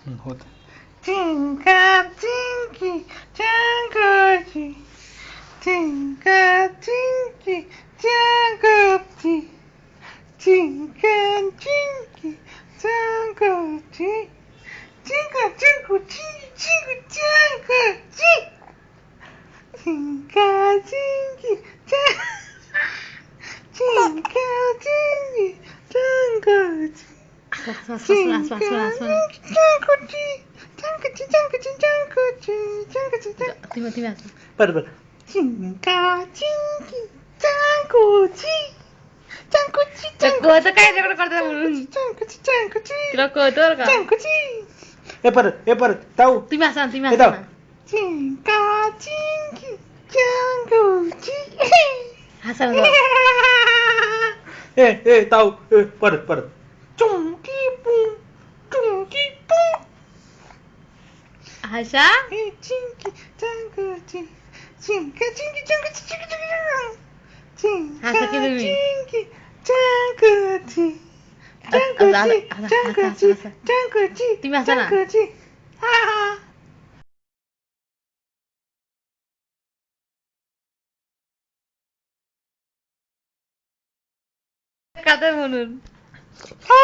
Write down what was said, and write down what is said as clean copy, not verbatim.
होत. चिंका चिंकी चांगोची, चिंका चिंकी चांगोची, चिंका चिंकी चांगोची, चिंका चिंकुची चिंकू चांगोची, चिंका चिंकी चिंका चिंकी चांगोची. बरोबर. चिंका चिंकी चांगोची, चांगोची कळतं काय तिकडे करतात म्हणून चांगोची चांगोची तुला कळतं बरं का चांगोची. हे परत ताऊ तुम्ही असं हे असं ताऊ. चिंका चिंकी चांगोची. हसा ए ताऊ परत. चुंकी पू चुंकी पू. हसा चिंकी चांगोची, चिंका चिंकी चांगोची चिंका हसा की तुम्ही चिंकी चांगोची, चांगोची चांगोची तुम्ही हसा ना चांगोची. हा का तर म्हणून हा